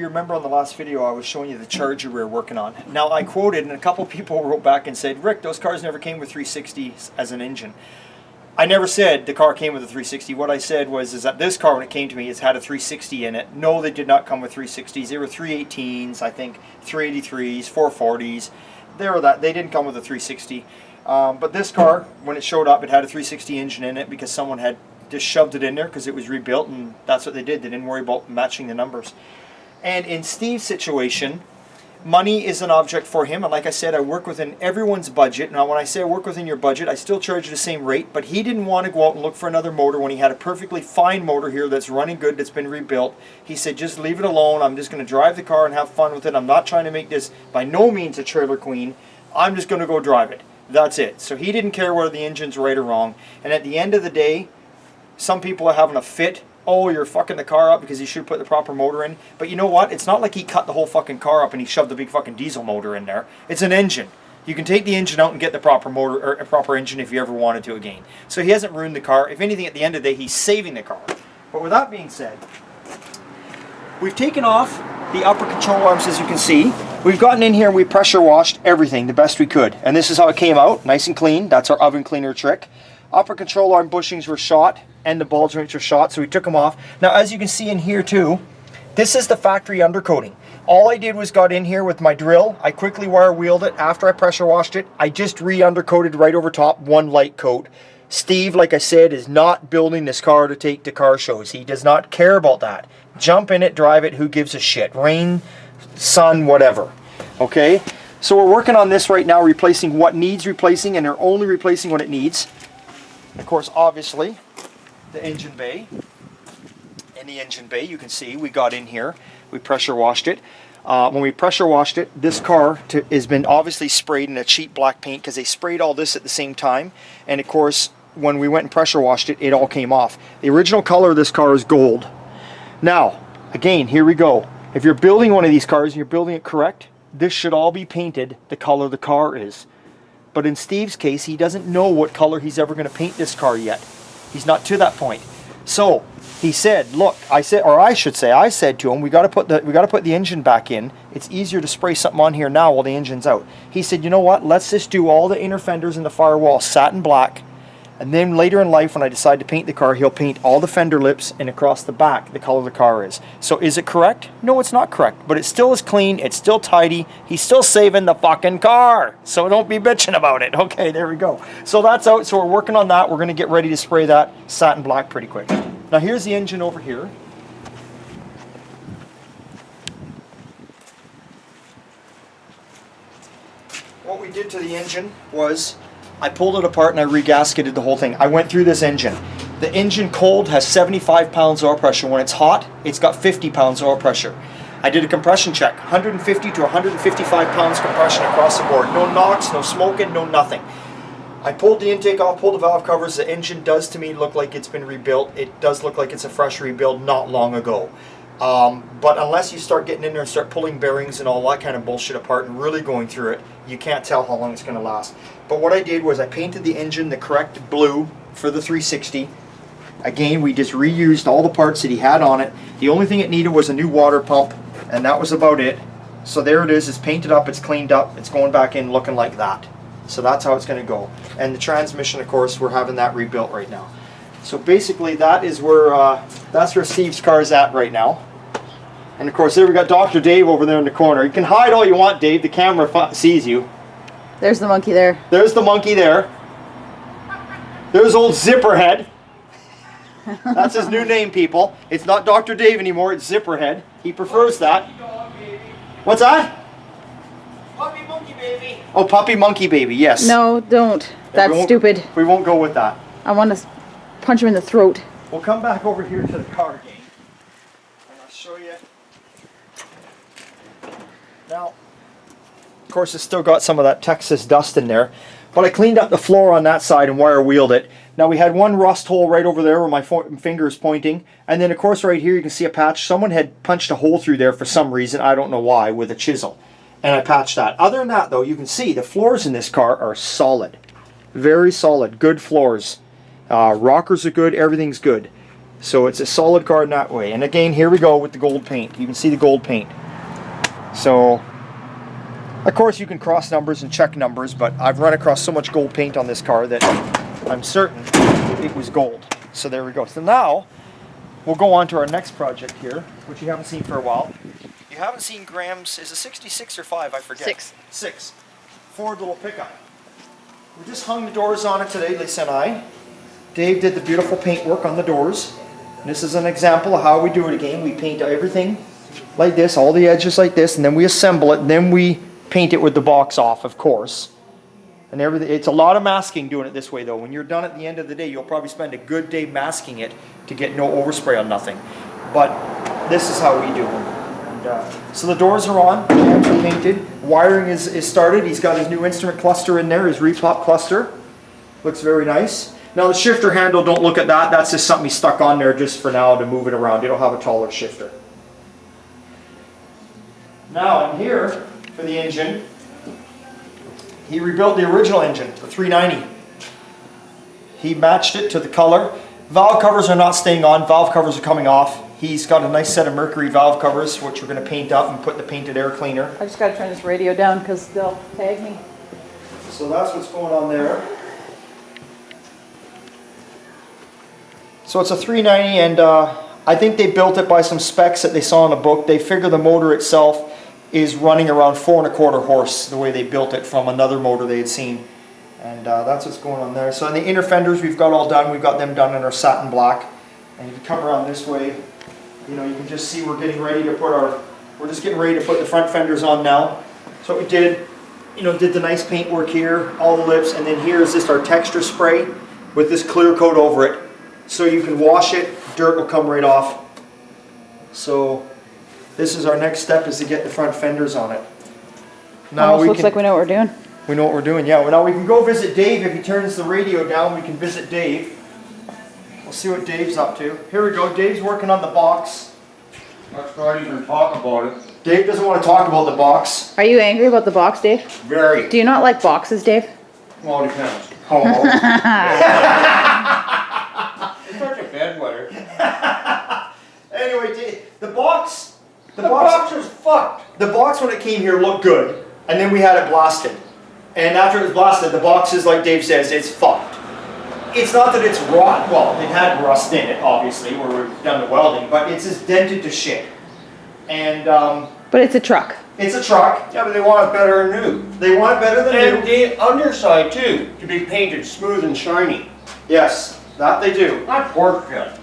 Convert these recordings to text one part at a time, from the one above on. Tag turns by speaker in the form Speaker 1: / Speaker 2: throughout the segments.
Speaker 1: remember on the last video I was showing you the Charger we were working on. Now I quoted, and a couple people wrote back and said, Rick, those cars never came with 360 as an engine. I never said the car came with a 360. What I said was is that this car, when it came to me, it's had a 360 in it. No, they did not come with 360s. They were 318s, I think, 383s, 440s. They didn't come with a 360. But this car, when it showed up, it had a 360 engine in it because someone had just shoved it in there because it was rebuilt, and that's what they did. They didn't worry about matching the numbers. And in Steve's situation, money is an object for him, and like I said, I work within everyone's budget. Now when I say I work within your budget, I still charge you the same rate, but he didn't want to go out and look for another motor when he had a perfectly fine motor here that's running good, that's been rebuilt. He said, just leave it alone. I'm just going to drive the car and have fun with it. I'm not trying to make this by no means a trailer queen. I'm just going to go drive it. That's it. So he didn't care whether the engine's right or wrong. And at the end of the day, some people are having a fit. Oh, you're fucking the car up because you should put the proper motor in. But you know what? It's not like he cut the whole fucking car up and he shoved the big fucking diesel motor in there. It's an engine. You can take the engine out and get the proper motor, or a proper engine if you ever wanted to again. So he hasn't ruined the car. If anything, at the end of the day, he's saving the car. But with that being said, we've taken off the upper control arms, as you can see. We've gotten in here and we pressure washed everything the best we could. And this is how it came out, nice and clean. That's our oven cleaner trick. Upper control arm bushings were shot and the ball joints were shot, so we took them off. Now as you can see in here too, this is the factory undercoating. All I did was got in here with my drill. I quickly wire wheeled it. After I pressure washed it, I just re-undercoated right over top, one light coat. Steve, like I said, is not building this car to take to car shows. He does not care about that. Jump in it, drive it, who gives a shit? Rain, sun, whatever. Okay? So we're working on this right now, replacing what needs replacing, and they're only replacing what it needs. Of course, obviously, the engine bay. In the engine bay, you can see we got in here. We pressure washed it. When we pressure washed it, this car has been obviously sprayed in a cheap black paint because they sprayed all this at the same time. And of course, when we went and pressure washed it, it all came off. The original color of this car is gold. Now, again, here we go. If you're building one of these cars and you're building it correct, this should all be painted the color the car is. But in Steve's case, he doesn't know what color he's ever going to paint this car yet. He's not to that point. So he said, "Look," I said to him, "We got to put the engine back in. It's easier to spray something on here now while the engine's out." He said, "You know what? Let's just do all the inner fenders and the firewall satin black, and then later in life, when I decide to paint the car, he'll paint all the fender lips and across the back the color the car is." So is it correct? No, it's not correct. But it still is clean. It's still tidy. He's still saving the fucking car. So don't be bitching about it. Okay, there we go. So that's out. So we're working on that. We're going to get ready to spray that satin black pretty quick. Now here's the engine over here. What we did to the engine was I pulled it apart and I regasketed the whole thing. I went through this engine. The engine cold has 75 pounds oil pressure. When it's hot, it's got 50 pounds oil pressure. I did a compression check, 150 to 155 pounds compression across the board. No knocks, no smoking, no nothing. I pulled the intake off, pulled the valve covers. The engine does to me look like it's been rebuilt. It does look like it's a fresh rebuild not long ago. But unless you start getting in there and start pulling bearings and all that kind of bullshit apart and really going through it, you can't tell how long it's going to last. But what I did was I painted the engine the correct blue for the 360. Again, we just reused all the parts that he had on it. The only thing it needed was a new water pump, and that was about it. So there it is. It's painted up, it's cleaned up, it's going back in looking like that. So that's how it's going to go. And the transmission, of course, we're having that rebuilt right now. So basically that is where that's where Steve's car is at right now. And of course there we got Dr. Dave over there in the corner. You can hide all you want, Dave. The camera sees you.
Speaker 2: There's the monkey there.
Speaker 1: There's the monkey there. There's old Zipperhead. That's his new name, people. It's not Dr. Dave anymore, it's Zipperhead. He prefers that. What's that?
Speaker 3: Puppy monkey baby.
Speaker 1: Oh, puppy monkey baby, yes.
Speaker 2: No, don't. That's stupid.
Speaker 1: We won't go with that.
Speaker 2: I want to punch him in the throat.
Speaker 1: We'll come back over here to the car again. And I'll show you. Now, of course, it's still got some of that Texas dust in there. But I cleaned up the floor on that side and wire wheeled it. Now we had one rust hole right over there where my finger is pointing. And then of course right here you can see a patch. Someone had punched a hole through there for some reason. I don't know why, with a chisel. And I patched that. Other than that though, you can see the floors in this car are solid. Very solid. Good floors. Rockers are good. Everything's good. So it's a solid car in that way. And again, here we go with the gold paint. You can see the gold paint. So, of course, you can cross numbers and check numbers, but I've run across so much gold paint on this car that I'm certain it was gold. So there we go. So now, we'll go on to our next project here, which you haven't seen for a while. You haven't seen Graham's, is it 66 or 5? I forget.
Speaker 2: 6.
Speaker 1: 6. Ford little pickup. We just hung the doors on it today, Lisa and I. Dave did the beautiful paint work on the doors. And this is an example of how we do it again. We paint everything like this, all the edges like this, and then we assemble it, and then we paint it with the box off, of course. And everything. It's a lot of masking doing it this way, though. When you're done at the end of the day, you'll probably spend a good day masking it to get no overspray on nothing. But this is how we do it. And, so the doors are on, lamps are painted, wiring is started. He's got his new instrument cluster in there, his repop cluster. Looks very nice. Now the shifter handle, don't look at that. That's just something he stuck on there just for now to move it around. It'll have a taller shifter. Now in here, for the engine, he rebuilt the original engine, the 390. He matched it to the color. Valve covers are not staying on, valve covers are coming off. He's got a nice set of Mercury valve covers, which we're going to paint up and put the painted air cleaner.
Speaker 2: I just got to turn this radio down because they'll tag me.
Speaker 1: So that's what's going on there. So it's a 390, and I think they built it by some specs that they saw in a book. They figure the motor itself is running around 4.25 horse, the way they built it from another motor they had seen. And that's what's going on there. So on the inner fenders we've got all done. We've got them done in our satin black. And if you come around this way, you know, you can just see we're getting ready to put we're just getting ready to put the front fenders on now. So what we did, you know, did the nice paint work here, all the lips, and then here is just our texture spray with this clear coat over it. So you can wash it, dirt will come right off. So this is our next step, is to get the front fenders on it. Now
Speaker 2: Almost looks like we know what we're doing.
Speaker 1: we know what we're doing, yeah. Well, now we can go visit Dave. If he turns the radio down, we can visit Dave. We'll see what Dave's up to. Here we go, Dave's working on the box.
Speaker 4: Let's not even talk about it.
Speaker 1: Dave doesn't want to talk about the box.
Speaker 2: Are you angry about the box, Dave?
Speaker 4: Very.
Speaker 2: Do you not like boxes, Dave?
Speaker 4: Well, it depends.
Speaker 1: Oh.
Speaker 4: It's such a bedwetter.
Speaker 1: Anyway, Dave, the box
Speaker 4: is fucked.
Speaker 1: The box when it came here looked good, and then we had it blasted. And after it was blasted, the box is, like Dave says, it's fucked. It's not that it's rotten. Well, it had rust in it, obviously, where we've done the welding, but it's just dented to shit. And
Speaker 2: But it's a truck.
Speaker 1: it's a truck.
Speaker 4: Yeah, but they want it better than new.
Speaker 1: They want it better than
Speaker 4: And
Speaker 1: new.
Speaker 4: the underside, too, to be painted smooth and shiny.
Speaker 1: Yes, that they do.
Speaker 4: Not pork shit.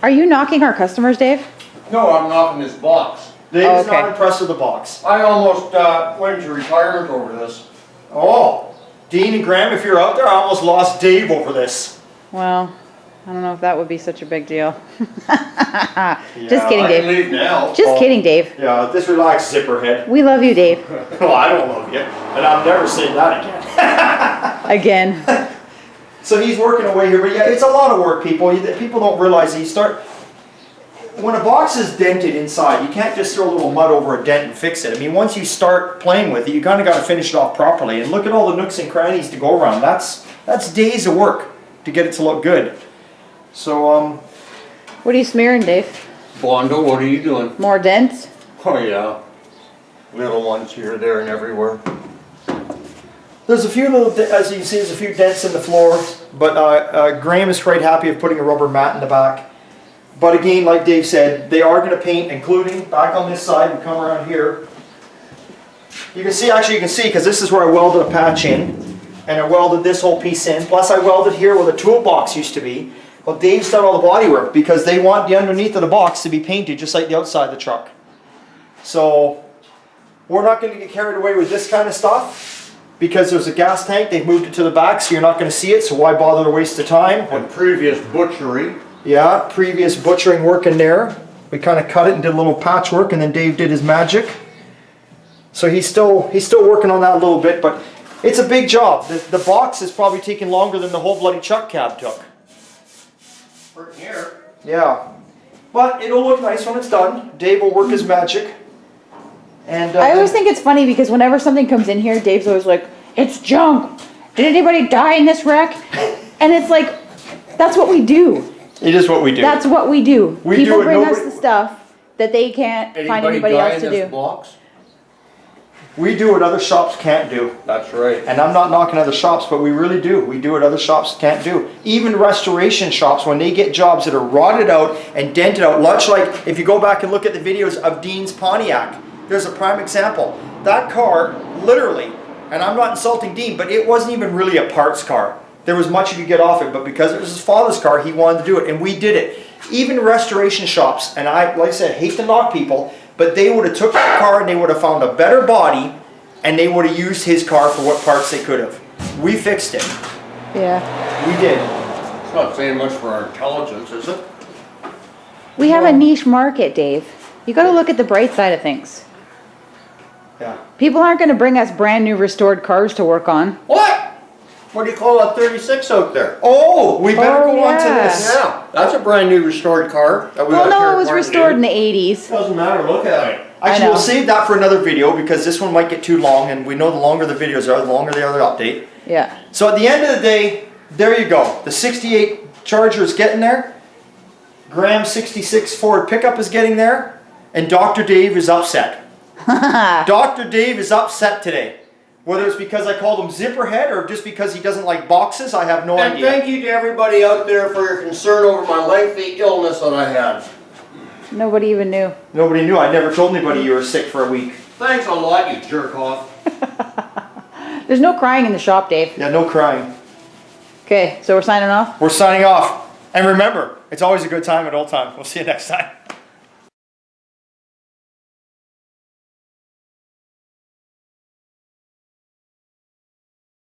Speaker 2: Are you knocking our customers, Dave?
Speaker 4: No, I'm knocking this box.
Speaker 1: Dave's
Speaker 2: okay.
Speaker 1: not impressed with the box.
Speaker 4: I almost went into retirement over this.
Speaker 1: Oh, Dean and Graham, if you're out there, I almost lost Dave over this.
Speaker 2: Well, I don't know if that would be such a big deal. Just
Speaker 1: Yeah,
Speaker 2: kidding,
Speaker 4: I can
Speaker 2: Dave.
Speaker 4: leave now.
Speaker 2: Just kidding, Dave.
Speaker 1: Yeah, just relax, zipperhead.
Speaker 2: We love you, Dave.
Speaker 1: Well, I don't love you, and I'm never saying that again.
Speaker 2: Again.
Speaker 1: So he's working away here, but yeah, it's a lot of work, people. People don't realize when a box is dented inside, you can't just throw a little mud over a dent and fix it. I mean, once you start playing with it, you kind of got to finish it off properly. And look at all the nooks and crannies to go around. That's days of work to get it to look good. So,
Speaker 2: What are you smearing, Dave?
Speaker 4: Bondo, what are you doing?
Speaker 2: More dents?
Speaker 4: Oh, yeah. Little ones here, there, and everywhere.
Speaker 1: there's a few little, as you can see, there's a few dents in the floor. But Graham is quite happy of putting a rubber mat in the back. But again, like Dave said, they are going to paint, including back on this side. We come around here. You can see, because this is where I welded a patch in. And I welded this whole piece in. Plus I welded here where the toolbox used to be. Well, Dave's done all the body work because they want the underneath of the box to be painted just like the outside of the truck. So, we're not going to get carried away with this kind of stuff. Because there's a gas tank, they've moved it to the back, so you're not going to see it. So why bother to waste the time?
Speaker 4: And previous butchery.
Speaker 1: Yeah, previous butchering work in there. We kind of cut it and did a little patchwork, and then Dave did his magic. So he's still working on that a little bit, but it's a big job. The box is probably taking longer than the whole bloody chuck cab took.
Speaker 4: Right here.
Speaker 1: Yeah, but it'll look nice when it's done. Dave will work his magic. And
Speaker 2: I always think it's funny because whenever something comes in here, Dave's always like, it's junk. Did anybody die in this wreck? And it's like, that's what we do.
Speaker 1: it is what we do.
Speaker 2: That's what we do.
Speaker 1: We
Speaker 2: People
Speaker 1: do it,
Speaker 2: bring us
Speaker 1: nobody-
Speaker 2: the stuff that they can't find
Speaker 5: Anybody
Speaker 2: anybody
Speaker 5: die
Speaker 2: else
Speaker 5: in
Speaker 2: to
Speaker 5: this
Speaker 2: do.
Speaker 5: box?
Speaker 1: We do what other shops can't do.
Speaker 5: That's right.
Speaker 1: And I'm not knocking other shops, but we really do. We do what other shops can't do. Even restoration shops, when they get jobs that are rotted out and dented out, much like if you go back and look at the videos of Dean's Pontiac, there's a prime example. That car, literally, and I'm not insulting Dean, but it wasn't even really a parts car. There was much you could get off it, but because it was his father's car, he wanted to do it, and we did it. Even restoration shops, and I, like I said, hate to knock people, but they would have took that car and they would have found a better body, and they would have used his car for what parts they could have. We fixed it.
Speaker 2: Yeah.
Speaker 1: We did.
Speaker 5: It's not saying much for our intelligence, is it?
Speaker 2: We have a niche market, Dave. You gotta look at the bright side of things.
Speaker 1: Yeah.
Speaker 2: People aren't gonna bring us brand new restored cars to work on.
Speaker 5: What? What do you call a 36 out there?
Speaker 1: Oh, we better
Speaker 2: Oh,
Speaker 1: go on to
Speaker 2: yeah.
Speaker 1: this.
Speaker 5: Yeah, that's a brand new restored car. That we
Speaker 2: Well,
Speaker 5: got
Speaker 2: no,
Speaker 5: here
Speaker 2: it was
Speaker 5: at
Speaker 2: restored in
Speaker 5: Martin
Speaker 2: the 80s.
Speaker 4: Doesn't matter, look at it.
Speaker 2: I
Speaker 1: Actually,
Speaker 2: know.
Speaker 1: we'll save that for another video because this one might get too long, and we know the longer the videos are, the longer they are the update.
Speaker 2: Yeah.
Speaker 1: So at the end of the day, there you go. The 68 Charger is getting there. Graham 66 Ford pickup is getting there. And Dr. Dave is upset. Dr. Dave is upset today. Whether it's because I called him Zipperhead or just because he doesn't like boxes, I have no
Speaker 5: And
Speaker 1: idea.
Speaker 5: thank you to everybody out there for your concern over my lengthy illness that I had.
Speaker 2: Nobody even knew.
Speaker 1: Nobody knew. I never told anybody you were sick for a week.
Speaker 5: Thanks a lot, you jerk off.
Speaker 2: There's no crying in the shop, Dave.
Speaker 1: Yeah, no crying.
Speaker 2: Okay, so we're signing off.
Speaker 1: We're signing off. And remember, it's always a good time at Old Time. We'll see you next time.